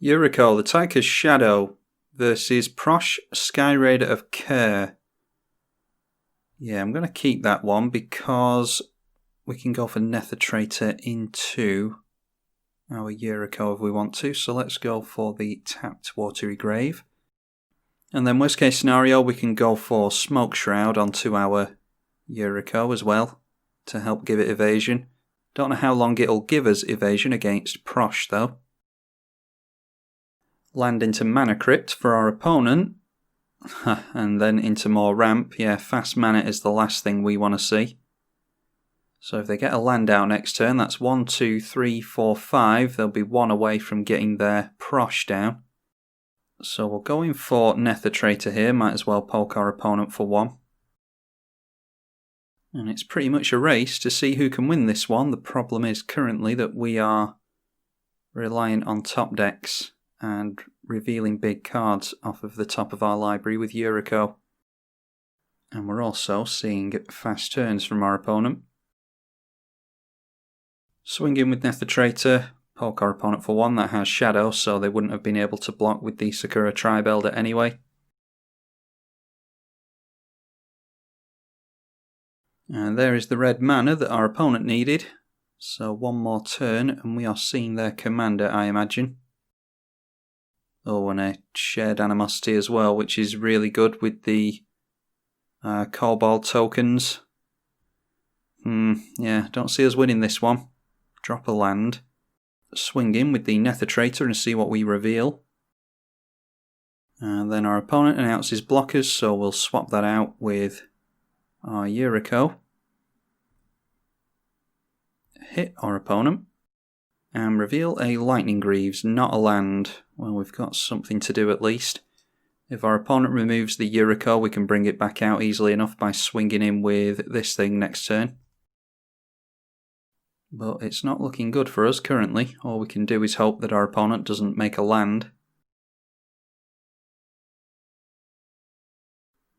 Yuriko, the Tyker's Shadow versus Prosh, Skyraider of Care. Yeah, I'm going to keep that one because we can go for Nether Traitor into our Yuriko if we want to. So let's go for the tapped Watery Grave. And then worst case scenario, we can go for Smoke Shroud onto our Yuriko as well to help give it evasion. Don't know how long it'll give us evasion against Prosh though. Land into Mana Crypt for our opponent. And then into more ramp. Yeah, fast mana is the last thing we want to see. So if they get a land out next turn, that's 1, 2, 3, 4, 5. They'll be one away from getting their Prosh down. So we'll go in for Nether Traitor here. Might as well poke our opponent for one. And it's pretty much a race to see who can win this one. The problem is currently that we are reliant on top decks and revealing big cards off of the top of our library with Yuriko. And we're also seeing fast turns from our opponent. Swing in with Nether Traitor, poke our opponent for one. That has Shadow, so they wouldn't have been able to block with the Sakura Tribalkai anyway. And there is the red mana that our opponent needed. So one more turn and we are seeing their commander, I imagine. Oh, and a shared animosity as well, which is really good with the Kobold tokens. Yeah, don't see us winning this one. Drop a land. Swing in with the Nether Traitor and see what we reveal. And then our opponent announces blockers, so we'll swap that out with our Yuriko. Hit our opponent. And reveal a Lightning Greaves, not a land. Well, we've got something to do at least. If our opponent removes the Yuriko, we can bring it back out easily enough by swinging in with this thing next turn. But it's not looking good for us currently. All we can do is hope that our opponent doesn't make a land.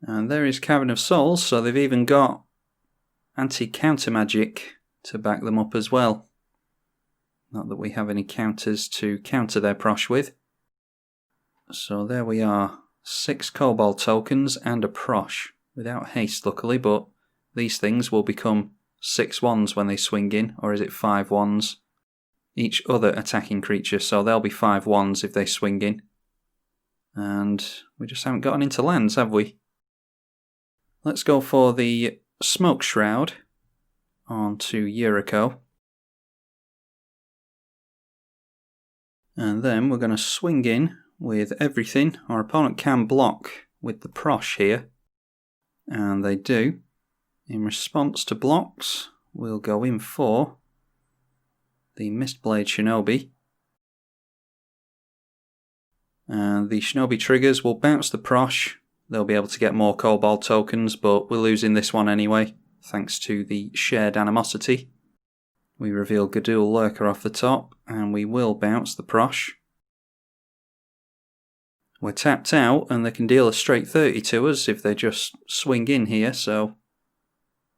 And there is Cavern of Souls, so they've even got anti-counter magic to back them up as well. Not that we have any counters to counter their Prosh with. So there we are. 6 Kobold tokens and a Prosh. Without haste, luckily, but these things will become 6 ones when they swing in, or is it 5 ones? Each other attacking creature, so they'll be 5 ones if they swing in. And we just haven't gotten into lands, have we? Let's go for the Smoke Shroud onto Yuriko. And then we're going to swing in with everything. Our opponent can block with the Prosh here. And they do. In response to blocks, we'll go in for the Mistblade Shinobi. And the Shinobi triggers will bounce the Prosh. They'll be able to get more Kobold tokens, but we're losing this one anyway, thanks to the shared animosity. We reveal Gadul Lurker off the top, and we will bounce the Prosh. We're tapped out, and they can deal a straight 30 to us if they just swing in here, so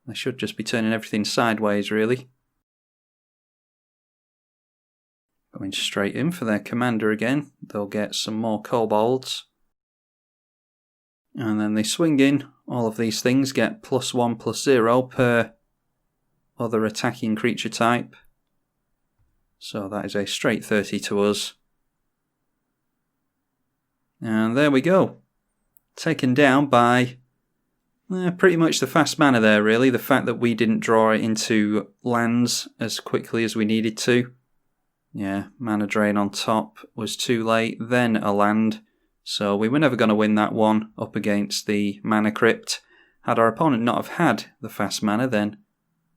they should just be turning everything sideways, really. Going straight in for their commander again. They'll get some more Kobolds. And then they swing in. All of these things get +1/+0 per other attacking creature type. So that is a straight 30 to us. And there we go. Taken down by pretty much the fast mana there, really. The fact that we didn't draw it into lands as quickly as we needed to. Yeah, mana drain on top was too late. Then a land. So we were never going to win that one up against the Mana Crypt. Had our opponent not have had the fast mana, then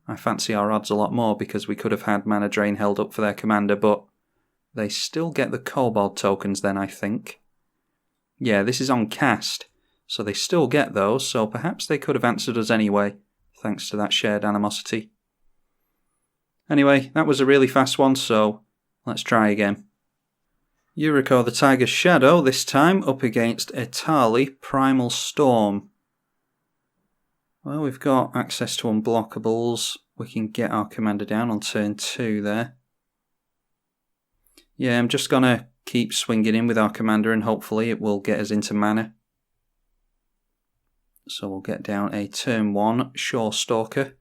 I fancy our odds a lot more because we could have had mana drain held up for their commander, but they still get the Kobold tokens then, I think. Yeah, this is on cast, so they still get those, so perhaps they could have answered us anyway, thanks to that shared animosity. Anyway, that was a really fast one, so let's try again. Yuriko the Tiger's Shadow, this time up against Etali Primal Storm. Well, we've got access to unblockables. We can get our commander down on turn 2 there. Yeah, I'm just going to keep swinging in with our commander and hopefully it will get us into mana. So we'll get down a turn 1 Shore Stalker.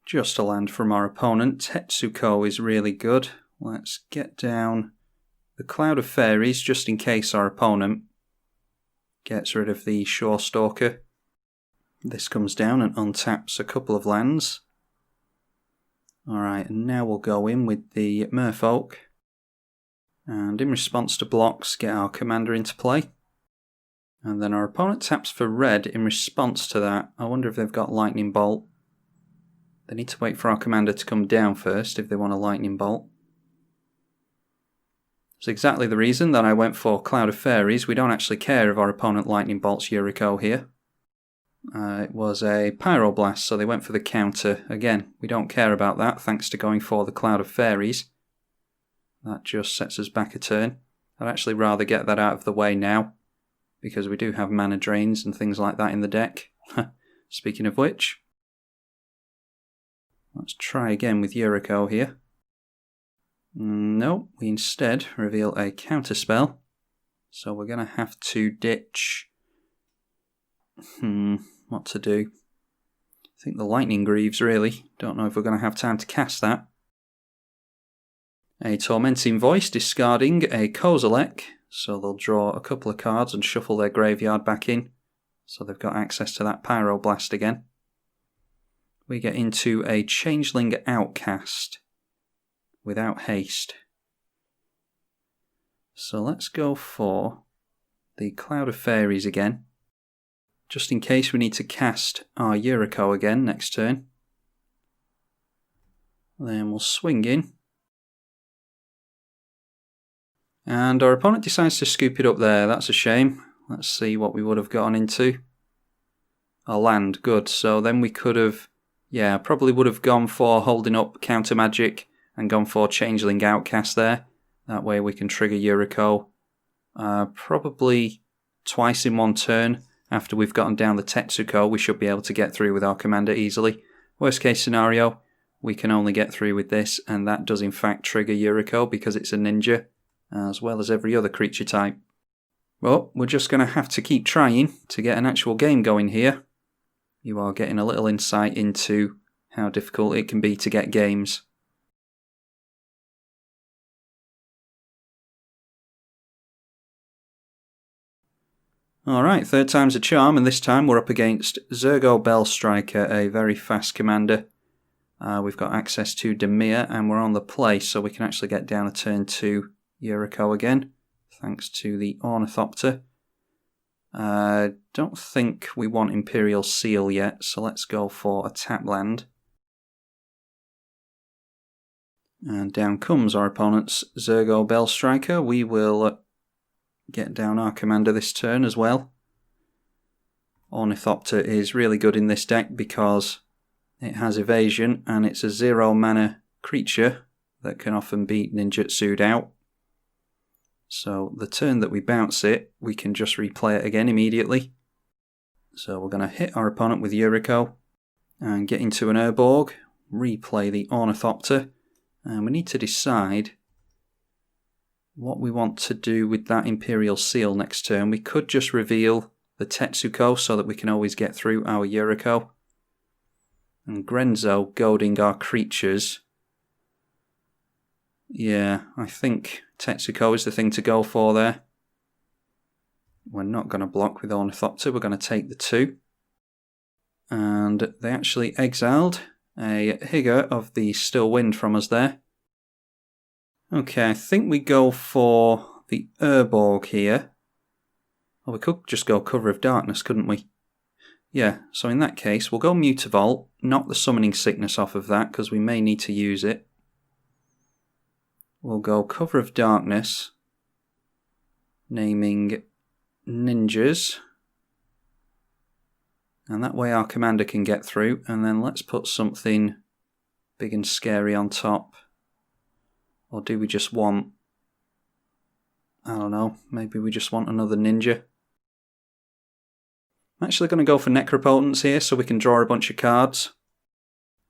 Just a land from our opponent. Tetsuko is really good. Let's get down the Cloud of Fairies just in case our opponent gets rid of the Shore Stalker. This comes down and untaps a couple of lands. Alright, and now we'll go in with the Merfolk. And in response to blocks, get our commander into play. And then our opponent taps for red in response to that. I wonder if they've got Lightning Bolt. They need to wait for our commander to come down first if they want a Lightning Bolt. It's exactly the reason that I went for Cloud of Fairies. We don't actually care if our opponent Lightning Bolts Yuriko here. It was a Pyroblast, so they went for the counter. Again, we don't care about that thanks to going for the Cloud of Fairies. That just sets us back a turn. I'd actually rather get that out of the way now, because we do have mana drains and things like that in the deck. Speaking of which, let's try again with Yuriko here. No, we instead reveal a counterspell. So we're going to have to ditch... what to do? I think the Lightning Greaves, really. Don't know if we're going to have time to cast that. A Tormenting Voice, discarding a Kozilek. So they'll draw a couple of cards and shuffle their graveyard back in. So they've got access to that Pyroblast again. We get into a Changeling Outcast without haste. So let's go for the Cloud of Fairies again, just in case we need to cast our Yuriko again next turn. Then we'll swing in. And our opponent decides to scoop it up there. That's a shame. Let's see what we would have gone into. A land, good. So then we could have, yeah, probably would have gone for holding up counter magic and gone for Changeling Outcast there. That way we can trigger Yuriko probably twice in one turn. After we've gotten down the Tetsuko, we should be able to get through with our commander easily. Worst case scenario, we can only get through with this, and that does in fact trigger Yuriko because it's a ninja, as well as every other creature type. Well, we're just going to have to keep trying to get an actual game going here. You are getting a little insight into how difficult it can be to get games. Alright, third time's a charm, and this time we're up against Zurgo Bellstriker, a very fast commander. We've got access to Demir, and we're on the play, so we can actually get down a turn to Yuriko again, thanks to the Ornithopter. Don't think we want Imperial Seal yet, so let's go for a tap land. And down comes our opponent's Zurgo Bellstriker. We will get down our commander this turn as well. Ornithopter is really good in this deck because it has evasion and it's a 0 mana creature that can often be ninjutsu'd out. So the turn that we bounce it, we can just replay it again immediately. So we're going to hit our opponent with Yuriko and get into an Urborg, replay the Ornithopter, and we need to decide what we want to do with that Imperial Seal next turn. We could just reveal the Tetsuko so that we can always get through our Yuriko. And Grenzo goading our creatures. Yeah, I think Tetsuko is the thing to go for there. We're not going to block with Ornithopter, we're going to take the 2. And they actually exiled a Higger of the Still Wind from us there. Okay, I think we go for the Urborg here. Or we could just go Cover of Darkness, couldn't we? Yeah, so in that case, we'll go Mutavault, knock the Summoning Sickness off of that, because we may need to use it. We'll go Cover of Darkness, naming Ninjas. And that way our commander can get through, and then let's put something big and scary on top. Or do we just want... I don't know, maybe we just want another ninja. I'm actually going to go for necropotence here so we can draw a bunch of cards.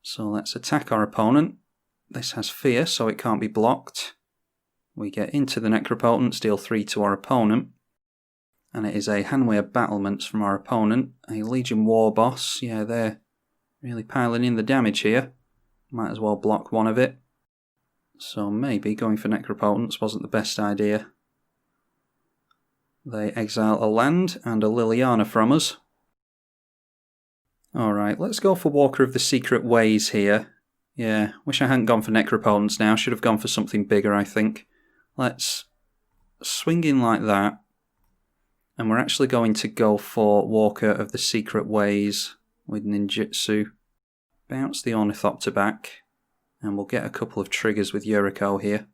So let's attack our opponent. This has fear, so it can't be blocked. We get into the necropotence, deal 3 to our opponent. And it is a Hanway of Battlements from our opponent. A Legion War Boss. Yeah, they're really piling in the damage here. Might as well block one of it. So maybe going for necropotence wasn't the best idea. They exile a land and a Liliana from us. Alright, let's go for Walker of the Secret Ways here. Yeah, wish I hadn't gone for necropotence now. Should have gone for something bigger, I think. Let's swing in like that. And we're actually going to go for Walker of the Secret Ways with ninjutsu. Bounce the Ornithopter back. And we'll get a couple of triggers with Yuriko here.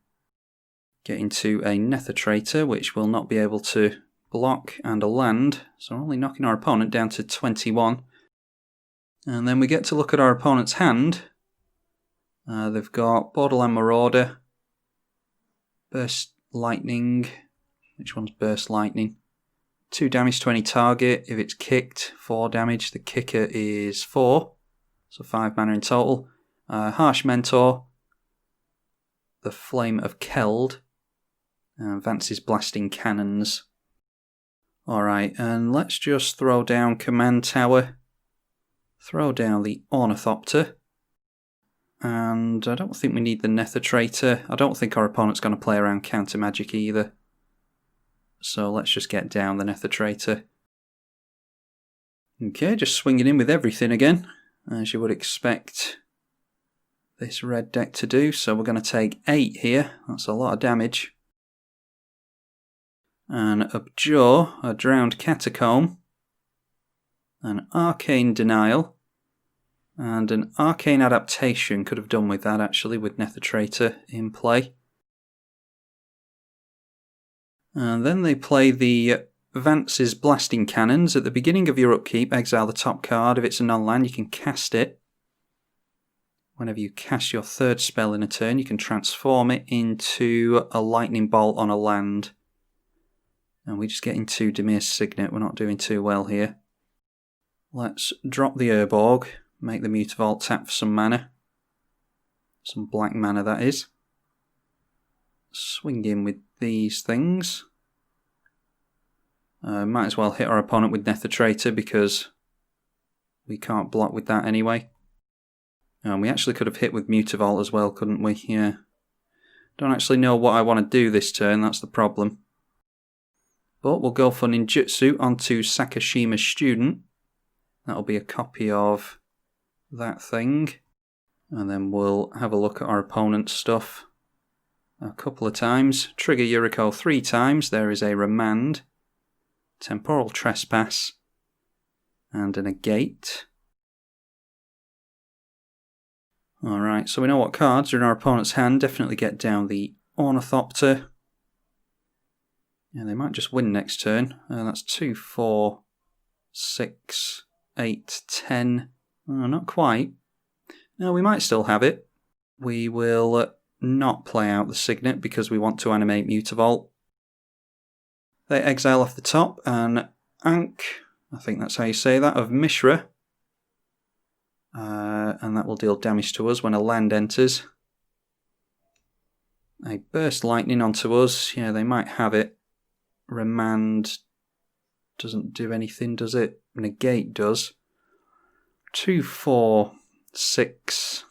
Get into a Nether Traitor, which will not be able to block, and a land. So we're only knocking our opponent down to 21. And then we get to look at our opponent's hand. They've got Borderland Marauder, Burst Lightning. Which one's Burst Lightning? 2 damage to any target. If it's kicked, 4 damage. The kicker is 4. So 5 mana in total. Harsh Mentor. The Flame of Keld. Vance's Blasting Cannons. Alright, and let's just throw down Command Tower. Throw down the Ornithopter. And I don't think we need the Nether Traitor. I don't think our opponent's going to play around counter magic either. So let's just get down the Nether Traitor. Okay, just swinging in with everything again, as you would expect this red deck to do. So we're going to take 8 here. That's a lot of damage. An Abjure, a Drowned Catacomb, an Arcane Denial, and an Arcane Adaptation. Could have done with that actually, with Nether Traitor in play. And then they play the Vance's Blasting Cannons. At the beginning of your upkeep, exile the top card. If it's a non-land, you can cast it. Whenever you cast your 3rd spell in a turn, you can transform it into a Lightning Bolt on a land. And we just get into Demir's Signet. We're not doing too well here. Let's drop the Urborg. Make the Mutavault tap for some mana. Some black mana, that is. Swing in with these things. Might as well hit our opponent with Nether Traitor because we can't block with that anyway. We actually could have hit with Mutavault as well, couldn't we? Yeah. Don't actually know what I want to do this turn, that's the problem. But we'll go for ninjutsu onto Sakashima's Student. That'll be a copy of that thing. And then we'll have a look at our opponent's stuff a couple of times. Trigger Yuriko 3 times. There is a Remand, Temporal Trespass, and a Negate. Alright, so we know what cards are in our opponent's hand. Definitely get down the Ornithopter. Yeah, they might just win next turn. That's 2, 4, 6, 8, 10. Oh, not quite. No, we might still have it. We will not play out the Signet because we want to animate Mutavault. They exile off the top an Ankh, I think that's how you say that, of Mishra. And that will deal damage to us when a land enters. A Burst Lightning onto us. Yeah, they might have it. Remand doesn't do anything, does it? Negate does. 2, 4, 6,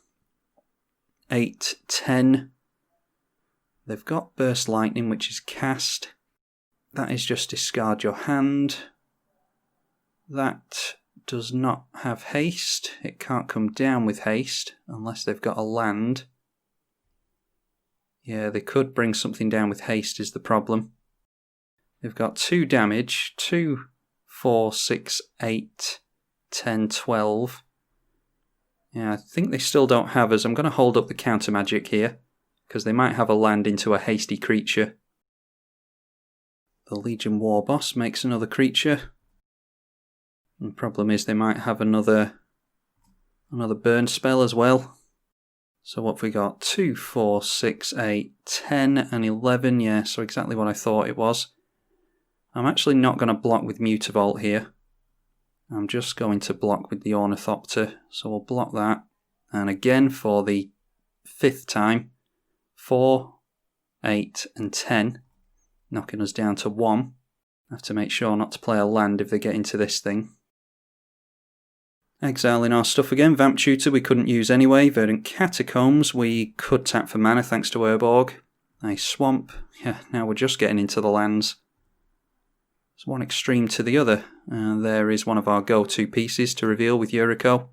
8, 10. They've got Burst Lightning, which is cast. That is just discard your hand. That does not have haste. It can't come down with haste unless they've got a land. Yeah, they could bring something down with haste is the problem. They've got 2 damage. 2, 4, 6, 8, 10, 12. Yeah, I think they still don't have us. I'm going to hold up the counter magic here because they might have a land into a hasty creature. The Legion War Boss makes another creature. The problem is they might have another burn spell as well. So what have we got? 2, 4, 6, 8, 10 and 11. Yeah, so exactly what I thought it was. I'm actually not going to block with Mutavault here. I'm just going to block with the Ornithopter. So we'll block that. And again for the 5th time. 4, 8 and 10. Knocking us down to 1. I have to make sure not to play a land if they get into this thing. Exiling our stuff again. Vamp Tutor we couldn't use anyway. Verdant Catacombs we could tap for mana thanks to Urborg. A Swamp. Yeah, now we're just getting into the lands. It's one extreme to the other. There is one of our go-to pieces to reveal with Yuriko.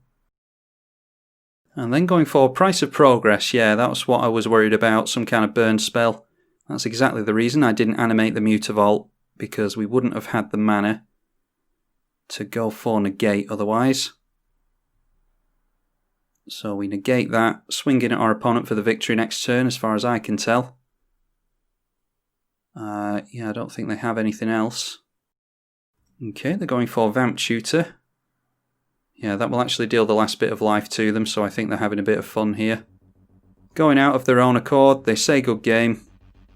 And then going for Price of Progress. Yeah, that was what I was worried about. Some kind of burn spell. That's exactly the reason I didn't animate the Mutavault. Because we wouldn't have had the mana to go for negate otherwise. So we negate that, swinging at our opponent for the victory next turn as far as I can tell. Yeah, I don't think they have anything else. Okay, they're going for Vamp Tutor. Yeah, that will actually deal the last bit of life to them, so I think they're having a bit of fun here. Going out of their own accord, they say good game.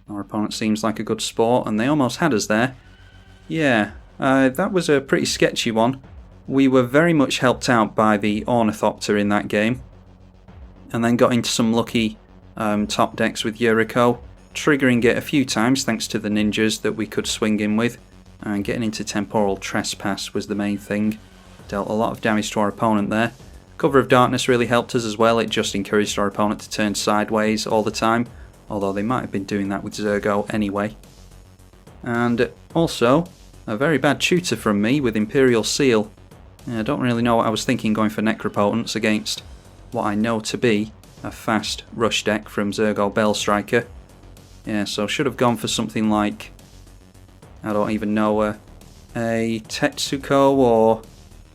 Our opponent seems like a good sport, and they almost had us there. Yeah, that was a pretty sketchy one. We were very much helped out by the Ornithopter in that game. And then got into some lucky top decks with Yuriko, triggering it a few times thanks to the ninjas that we could swing in with. And getting into Temporal Trespass was the main thing. Dealt a lot of damage to our opponent there. Cover of Darkness really helped us as well. It just encouraged our opponent to turn sideways all the time. Although they might have been doing that with Zurgo anyway. And also, a very bad tutor from me with Imperial Seal. I don't really know what I was thinking going for Necropotence against what I know to be a fast rush deck from Zurgo Bellstriker. Yeah, so should have gone for something like, I don't even know, a Tetsuko or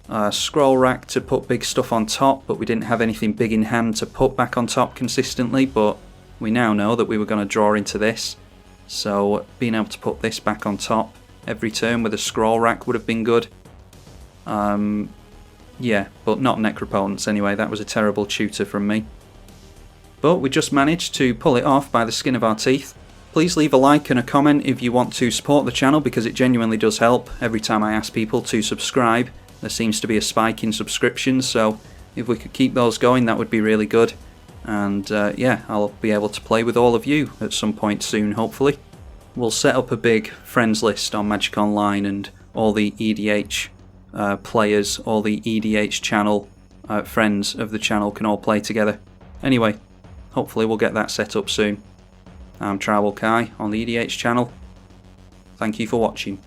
a Scroll Rack to put big stuff on top, but we didn't have anything big in hand to put back on top consistently, but we now know that we were going to draw into this. So being able to put this back on top every turn with a Scroll Rack would have been good. Yeah, but not Necropotence anyway. That was a terrible tutor from me. But we just managed to pull it off by the skin of our teeth. Please leave a like and a comment if you want to support the channel, because it genuinely does help. Every time I ask people to subscribe, there seems to be a spike in subscriptions, so if we could keep those going, that would be really good. And yeah, I'll be able to play with all of you at some point soon, hopefully. We'll set up a big friends list on Magic Online, and all the EDH players, all the EDH channel friends of the channel can all play together. Anyway, hopefully we'll get that set up soon. I'm tribalkai on the EDH channel. Thank you for watching.